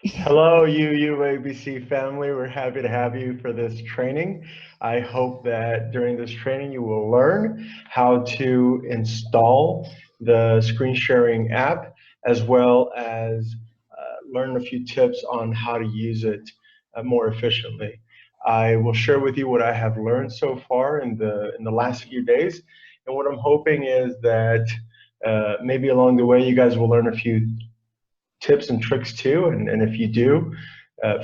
Hello, UABC family. We're happy to have you for this training. I hope that during this training you will learn how to install the screen sharing app as well as learn a few tips on how to use it more efficiently. I will share with you what I have learned so far in the last few days, and what I'm hoping is that maybe along the way you guys will learn a few tips and tricks too. And if you do,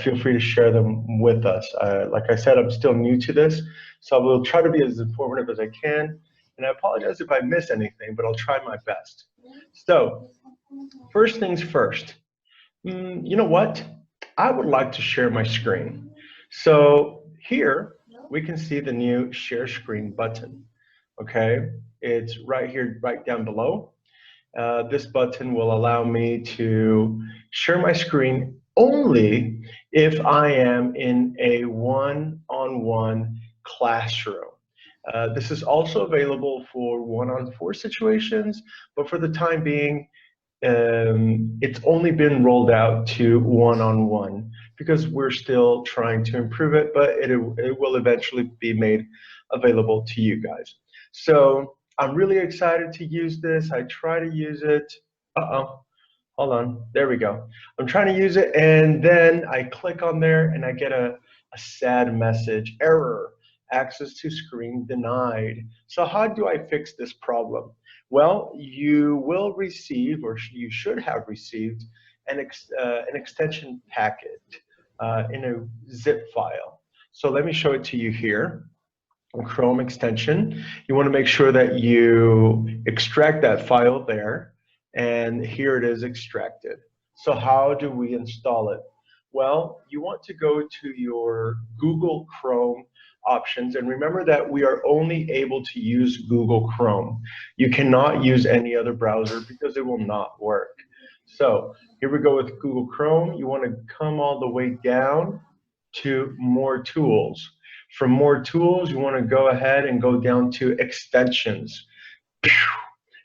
feel free to share them with us. Like I said, I'm still new to this, so I will try to be as informative as I can. And I apologize if I miss anything, but I'll try my best. So, first things first, you know what? I would like to share my screen. So, here we can see the new share screen button. Okay, it's right here, right down below. This button will allow me to share my screen only if I am in a one-on-one classroom. This is also available for one-on-four situations, but for the time being, it's only been rolled out to one-on-one because we're still trying to improve it, but it will eventually be made available to you guys. So I'm really excited to use this. I try to use it. Uh-oh, hold on. There we go. I'm trying to use it, and then I click on there, and I get a sad message, error, access to screen denied. So how do I fix this problem? Well, you will receive, or you should have received, an extension packet in a zip file. So let me show it to you here. Chrome extension. You want to make sure that you extract that file there, and here it is extracted. So how do we install it? Well, you want to go to your Google Chrome options, and remember that we are only able to use Google Chrome. You cannot use any other browser because it will not work. So here we go with Google Chrome. You want to come all the way down to more tools. From more tools, you want to go ahead and go down to extensions.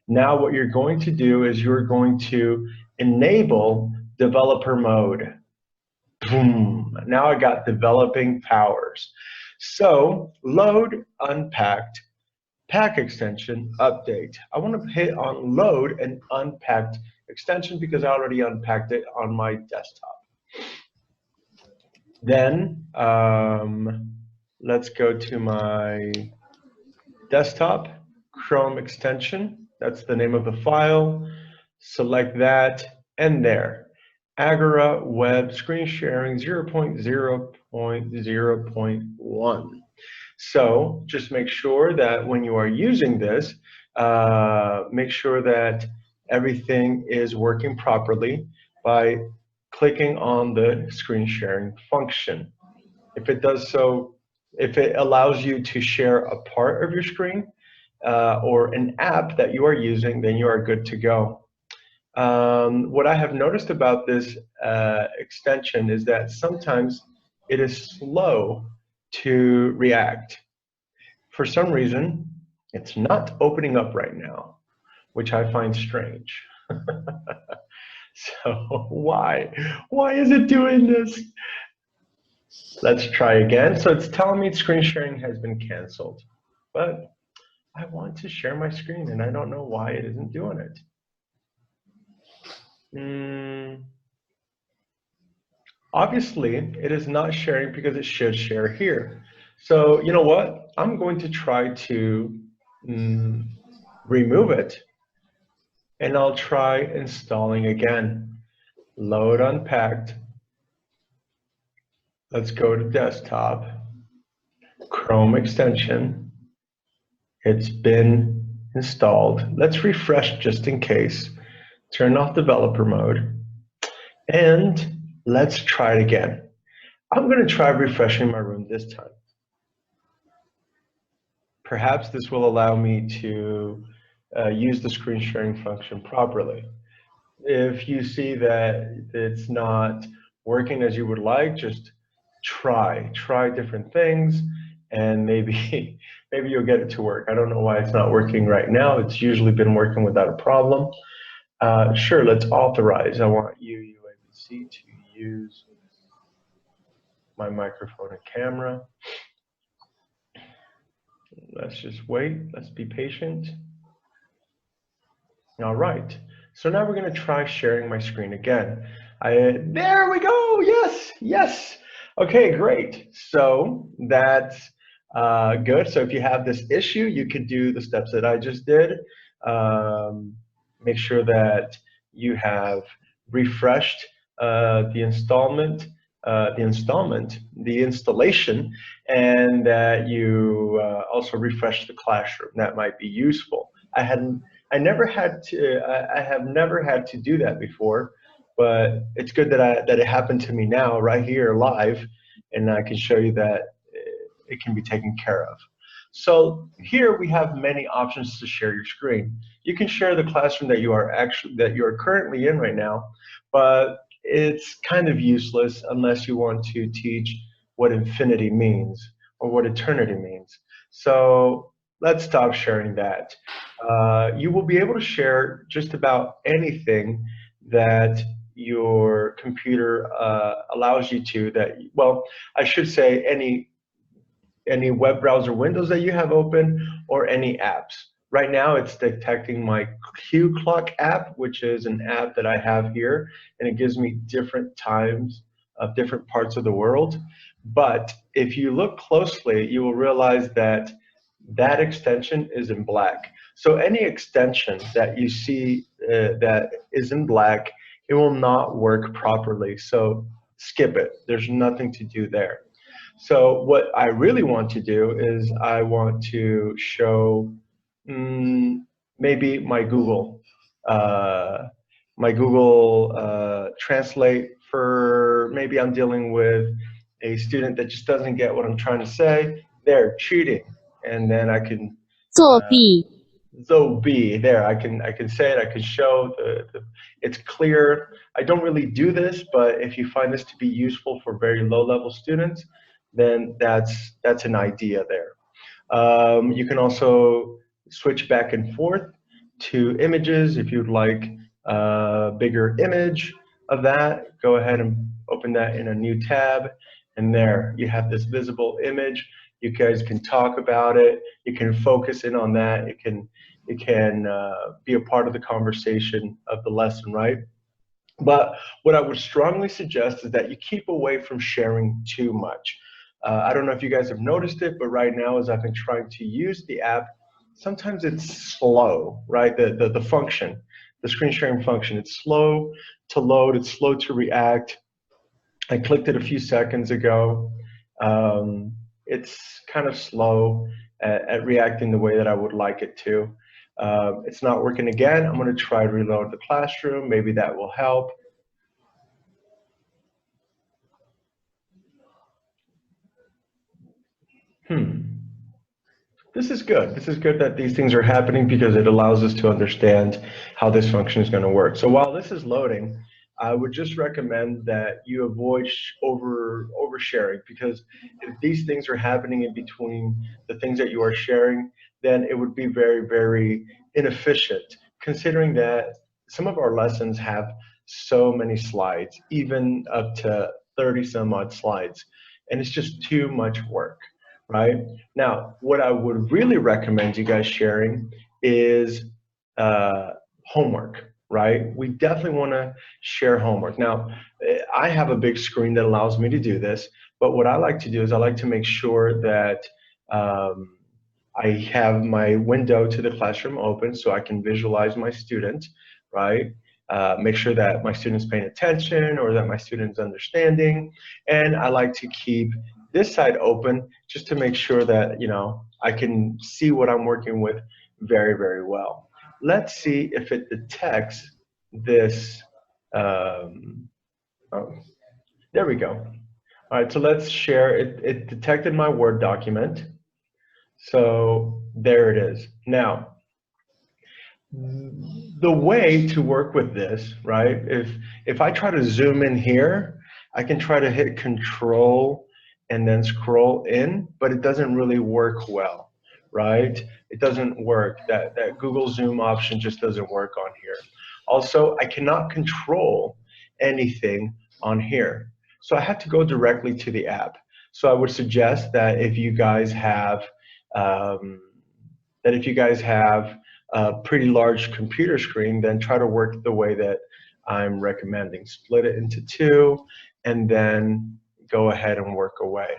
Now what you're going to do is you're going to enable developer mode. Boom. Now I got developing powers. So load unpacked, pack extension, update. I want to hit on load an unpacked extension because I already unpacked it on my desktop. Then let's go to my desktop, Chrome extension. That's the name of the file. Select that, and there. Agora Web Screen Sharing 0.0.0.1. So just make sure that when you are using this, make sure that everything is working properly by clicking on the screen sharing function. If it does so, if it allows you to share a part of your screen or an app that you are using, then you are good to go. What I have noticed about this extension is that sometimes it is slow to react. For some reason, it's not opening up right now, which I find strange. So why? Why is it doing this? Let's try again. So it's telling me screen sharing has been canceled, but I want to share my screen and I don't know why it isn't doing it. Obviously, it is not sharing because it should share here. So you know what? I'm going to try to remove it, and I'll try installing again. Load unpacked. Let's go to desktop. Chrome extension. It's been installed. Let's refresh just in case. Turn off developer mode. And let's try it again. I'm going to try refreshing my room this time. Perhaps this will allow me to use the screen sharing function properly. If you see that it's not working as you would like, just try different things, and maybe you'll get it to work. I don't know why it's not working right now. It's usually been working without a problem. Sure, let's authorize. I want UABC to use my microphone and camera. Let's just wait. Let's be patient. All right. So now we're going to try sharing my screen again. There we go. Yes, yes. Okay, great. So that's good. So if you have this issue, you could do the steps that I just did. Make sure that you have refreshed the installation, and that you also refresh the classroom. That might be useful. I have never had to do that before, but it's good that it happened to me now, right here, live, and I can show you that it can be taken care of. So here we have many options to share your screen. You can share the classroom that you are currently in right now, but it's kind of useless unless you want to teach what infinity means or what eternity means. So let's stop sharing that. You will be able to share just about anything that your computer allows you to. Well, I should say any web browser windows that you have open or any apps. Right now it's detecting my Q Clock app, which is an app that I have here, and it gives me different times of different parts of the world. But if you look closely, you will realize that that extension is in black. So any extension that you see that is in black, it will not work properly. So skip it. There's nothing to do there. So what I really want to do is I want to show maybe my Google Translate for maybe I'm dealing with a student that just doesn't get what I'm trying to say. They're cheating, and then I can 作弊 Zobi, there, I can say it, I can show it's clear. I don't really do this, but if you find this to be useful for very low-level students, then that's an idea there. You can also switch back and forth to images. If you'd like a bigger image of that, go ahead and open that in a new tab, and there you have this visible image. You guys can talk about it. You can focus in on that. It can be a part of the conversation of the lesson, right? But what I would strongly suggest is that you keep away from sharing too much. I don't know if you guys have noticed it, but right now, as I've been trying to use the app, sometimes it's slow, right? The function, the screen sharing function, it's slow to load, it's slow to react. I clicked it a few seconds ago. It's kind of slow at reacting the way that I would like it to. It's not working again. I'm going to try to reload the classroom. Maybe that will help. This is good. This is good that these things are happening because it allows us to understand how this function is going to work. So while this is loading, I would just recommend that you avoid oversharing, because if these things are happening in between the things that you are sharing, then it would be very, very inefficient, considering that some of our lessons have so many slides, even up to 30 some odd slides, and it's just too much work. Right? Now, what I would really recommend you guys sharing is homework, right? We definitely want to share homework. Now, I have a big screen that allows me to do this, but what I like to do is I like to make sure that I have my window to the classroom open so I can visualize my student, right? Make sure that my student's paying attention or that my student's understanding. And I like to keep this side open just to make sure that, you know, I can see what I'm working with very, very well. Let's see if it detects this. Oh, there we go. All right, so let's share. It detected my Word document. So there it is. Now, the way to work with this, right, if I try to zoom in here, I can try to hit Control and then scroll in, but it doesn't really work well, right? It doesn't work. That Google Zoom option just doesn't work on here. Also, I cannot control anything on here. So I had to go directly to the app. So I would suggest that if you guys have um, a pretty large computer screen, then try to work the way that I'm recommending. Split it into two, and then go ahead and work away.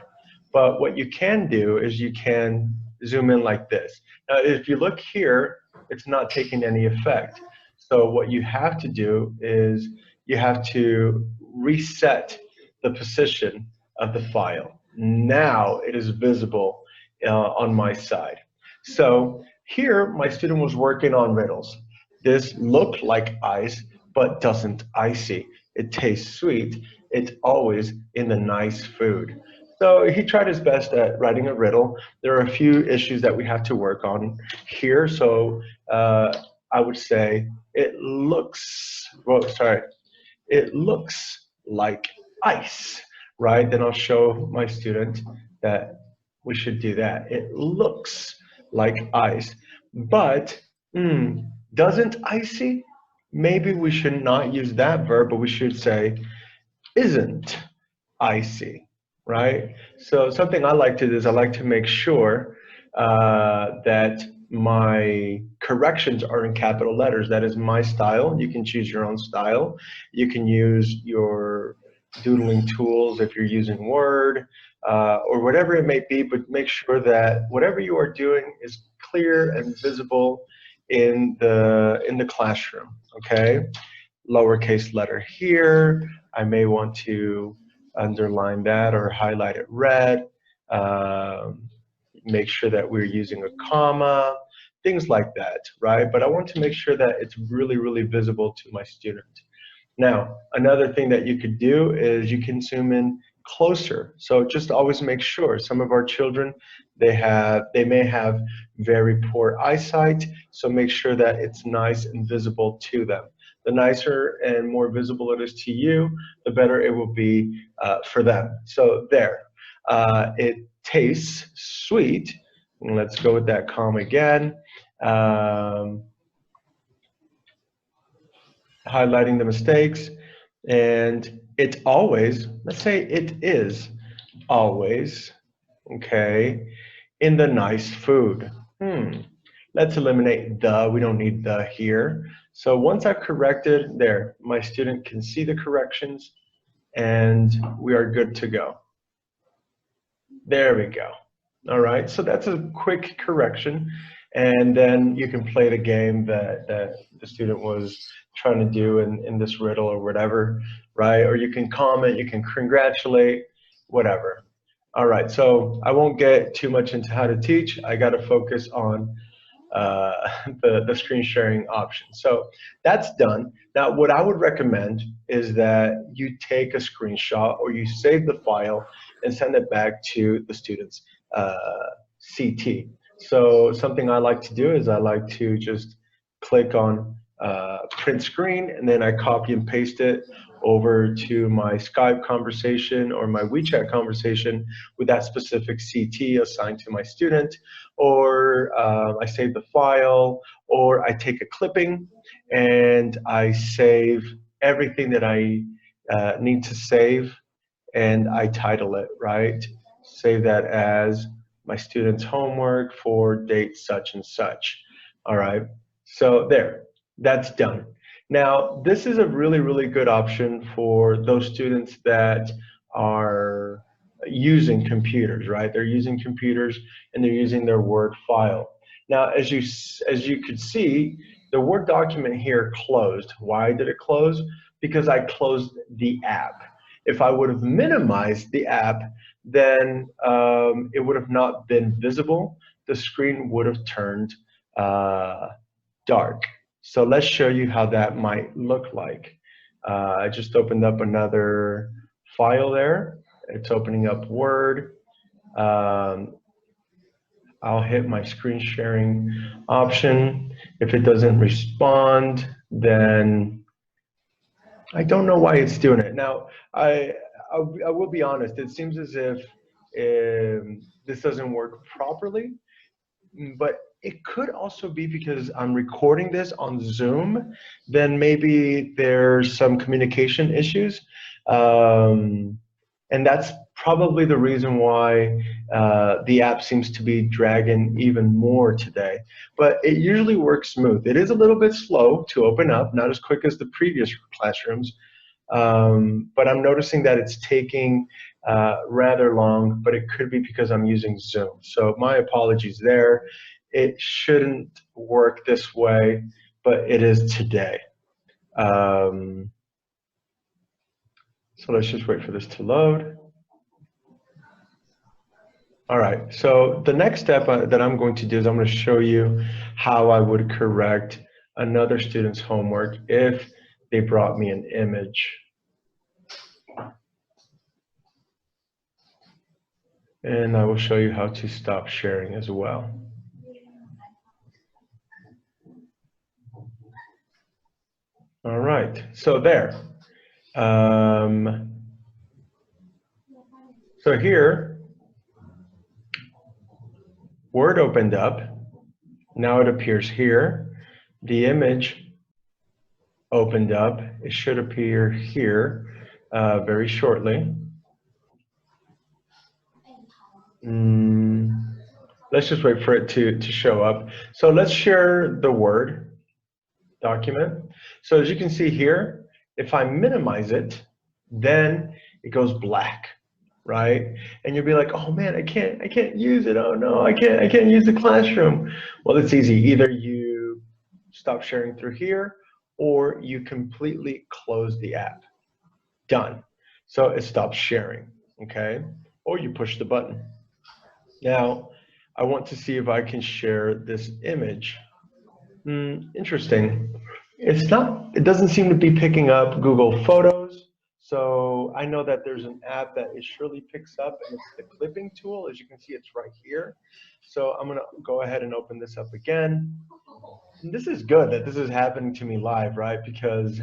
But what you can do is you can zoom in like this. Now, if you look here, it's not taking any effect. So what you have to do is you have to reset the position of the file. Now it is visible on my side. So here, my student was working on riddles. This looked like ice, but doesn't icy. It tastes sweet. It's always in the nice food. So he tried his best at writing a riddle. There are a few issues that we have to work on here. So I would say it looks, well, sorry, it looks like ice, right? Then I'll show my student that we should do that. It looks like ice, but doesn't icy? Maybe we should not use that verb, but we should say isn't icy, right? So something I like to do is I like to make sure that my corrections are in capital letters. That is my style. You can choose your own style. You can use your doodling tools if you're using Word or whatever it may be, but make sure that whatever you are doing is clear and visible in the classroom, okay? Lowercase letter here. I may want to underline that or highlight it red. Make sure that we're using a comma, things like that, right? But I want to make sure that it's really, really visible to my student. Now, another thing that you could do is you can zoom in closer. So just always make sure. Some of our children, they may have very poor eyesight, so make sure that it's nice and visible to them. The nicer and more visible it is to you, the better it will be for them. So there, it tastes sweet. And let's go with that comma again. Highlighting the mistakes. And it's always, let's say it is always, okay, in the nice food. Let's eliminate the, we don't need the here. So once I've corrected there, my student can see the corrections and we are good to go. There we go. All right, so that's a quick correction. And then you can play the game that the student was trying to do in this riddle or whatever, right? Or you can comment, you can congratulate, whatever. All right, so I won't get too much into how to teach. I got to focus on the screen sharing option. So that's done. Now, what I would recommend is that you take a screenshot or you save the file and send it back to the student's CT. So something I like to do is I like to just click on print screen, and then I copy and paste it over to my Skype conversation or my WeChat conversation with that specific CT assigned to my student, or I save the file, or I take a clipping and I save everything that I need to save, and I title it, right? Save that as my student's homework for date such and such. All right, so there, that's done. Now, this is a really, really good option for those students that are using computers, right? They're using computers and they're using their Word file. Now, as you could see, the Word document here closed. Why did it close? Because I closed the app. If I would have minimized the app, then it would have not been visible. The screen would have turned dark. So let's show you how that might look like. I just opened up another file there. It's opening up Word. I'll hit my screen sharing option. If it doesn't respond, then I don't know why it's doing it. Now, I will be honest, it seems as if this doesn't work properly, but it could also be because I'm recording this on Zoom, then maybe there's some communication issues. And that's probably the reason why the app seems to be dragging even more today. But it usually works smooth. It is a little bit slow to open up, not as quick as the previous classrooms, but I'm noticing that it's taking rather long, but it could be because I'm using Zoom. So my apologies there. It shouldn't work this way, but it is today. So let's just wait for this to load. All right, so the next step that I'm going to do is I'm going to show you how I would correct another student's homework if they brought me an image. And I will show you how to stop sharing as well. All right, so there. So here, Word opened up. Now it appears here. The image opened up. It should appear here very shortly. Let's just wait for it to show up. So let's share the Word document. So as you can see here, if I minimize it, then it goes black, right? And you'll be like, oh man, I can't use it. Oh no, I can't use the classroom. Well, it's easy. Either you stop sharing through here, or you completely close the app. Done. So it stops sharing, okay? Or you push the button. Now, I want to see if I can share this image. Interesting. It doesn't seem to be picking up Google Photos. So I know that there's an app that it surely picks up, and it's the clipping tool. As you can see, it's right here. So I'm gonna go ahead and open this up again. And this is good that this is happening to me live, right? Because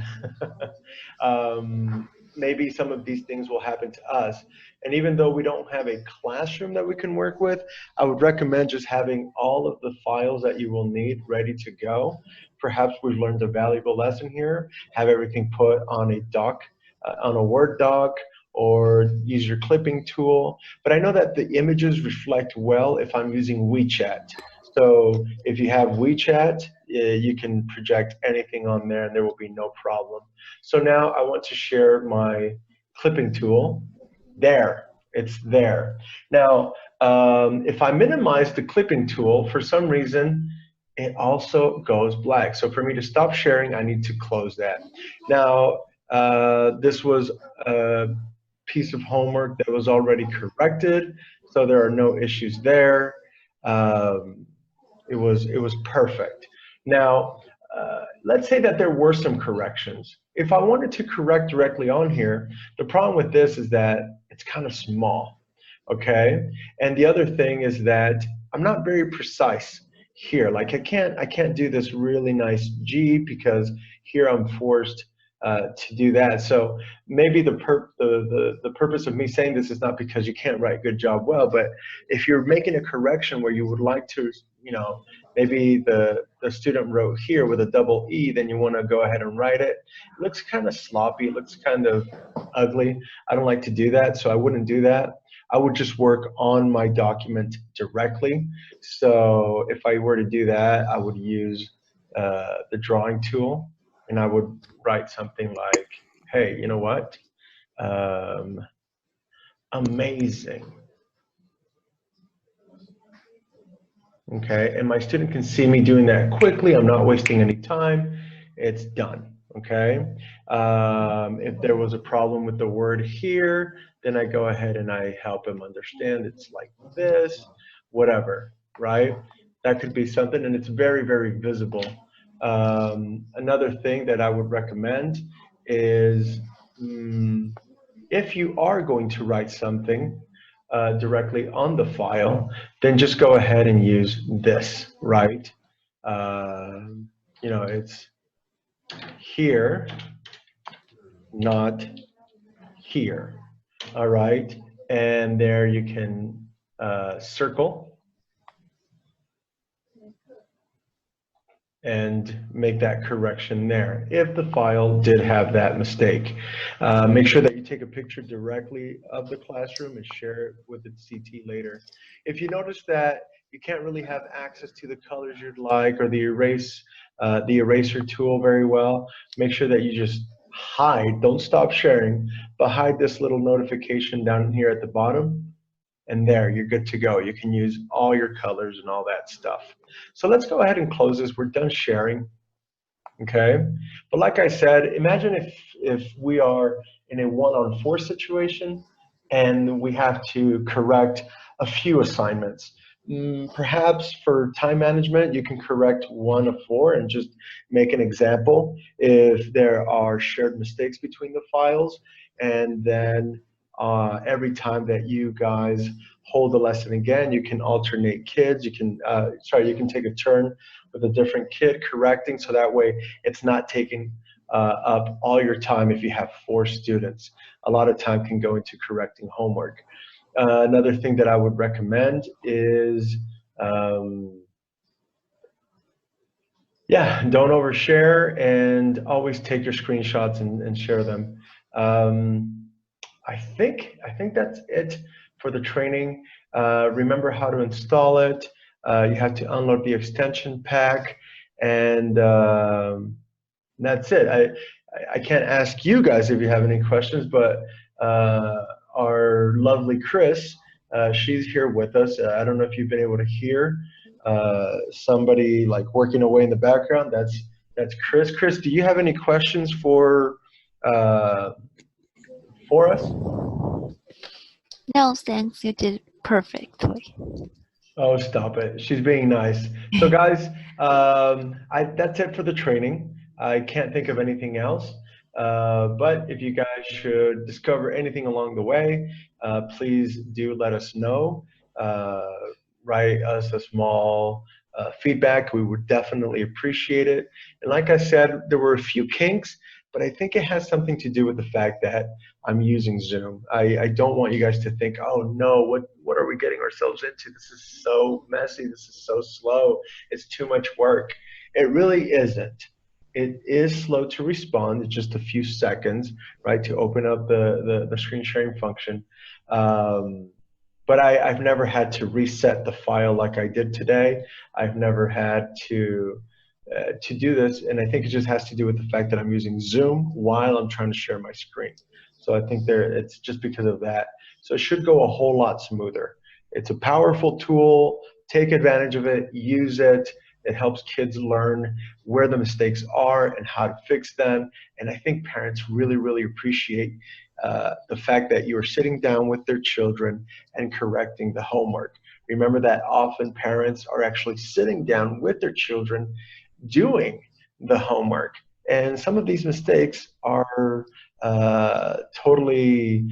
maybe some of these things will happen to us. And even though we don't have a classroom that we can work with, I would recommend just having all of the files that you will need ready to go. Perhaps we've learned a valuable lesson here, have everything put on a doc, on a Word doc, or use your clipping tool. But I know that the images reflect well if I'm using WeChat. So if you have WeChat, you can project anything on there and there will be no problem. So now I want to share my clipping tool. There, it's there. Now, if I minimize the clipping tool, for some reason, it also goes black. So for me to stop sharing, I need to close that. Now, this was a piece of homework that was already corrected, so there are no issues there. It was perfect. Now, let's say that there were some corrections. If I wanted to correct directly on here, the problem with this is that it's kind of small, okay? And the other thing is that I'm not very precise here. Like I can't do this really nice G because here I'm forced to do that. So maybe the purpose of me saying this is not because you can't write good job well, but if you're making a correction where you would like to, you know, maybe the student wrote here with a double E, then you want to go ahead and write it. It looks kind of sloppy, it looks kind of ugly. I don't like to do that, so I wouldn't do that. I would just work on my document directly. So if I were to do that, I would use the drawing tool, and I would write something like, hey, you know what? Amazing. Okay, and my student can see me doing that quickly. I'm not wasting any time. It's done, okay? If there was a problem with the word here, then I go ahead and I help him understand it's like this, whatever, right? That could be something, and it's very, very visible. Another thing that I would recommend is if you are going to write something directly on the file, then just go ahead and use this, right? You know, it's here, not here, all right? And there you can circle. and make that correction there if the file did have that mistake. Make sure that you take a picture directly of the classroom and share it with the CT later. If you notice that you can't really have access to the colors you'd like or the eraser tool very well, make sure that you just hide, don't stop sharing, but hide this little notification down here at the bottom, and there, you're good to go. You can use all your colors and all that stuff. So let's go ahead and close this. We're done sharing, okay? But like I said, imagine if we are in a 1-on-4 situation and we have to correct a few assignments. Perhaps for time management, you can correct 1 of 4 and just make an example if there are shared mistakes between the files, and then every time that you guys hold the lesson again, you can alternate kids. You can, you can take a turn with a different kid correcting, so that way it's not taking up all your time if you have 4 students. A lot of time can go into correcting homework. Another thing that I would recommend is, yeah, don't overshare, and always take your screenshots and share them. I think that's it for the training. Remember how to install it. You have to unload the extension pack, and that's it. I can't ask you guys if you have any questions, but our lovely Chris, she's here with us. I don't know if you've been able to hear somebody like working away in the background. That's Chris. Chris, do you have any questions for us? No, thanks. You did perfectly. Oh, stop it. She's being nice. So guys, that's it for the training. I can't think of anything else. But if you guys should discover anything along the way, please do let us know. Uh, Write us a small feedback. We would definitely appreciate it. And like I said, there were a few kinks, but I think it has something to do with the fact that I'm using Zoom. I don't want you guys to think, oh no, what are we getting ourselves into? This is so messy. This is so slow. It's too much work. It really isn't. It is slow to respond. It's just a few seconds, right, to open up the screen sharing function. But I've never had to reset the file like I did today. I've never had to do this, and I think it just has to do with the fact that I'm using Zoom while I'm trying to share my screen. So I think it's just because of that. So it should go a whole lot smoother. It's a powerful tool. Take advantage of it. Use it. It helps kids learn where the mistakes are and how to fix them. And I think parents really, really appreciate the fact that you are sitting down with their children and correcting the homework. Remember that often parents are actually sitting down with their children doing the homework. And some of these mistakes are totally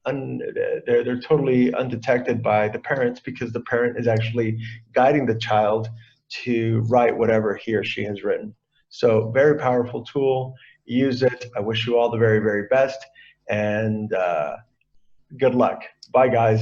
they're totally undetected by the parents, because the parent is actually guiding the child to write whatever he or she has written. So very powerful tool. Use it. I wish you all the very, very best, and good luck. Bye, guys.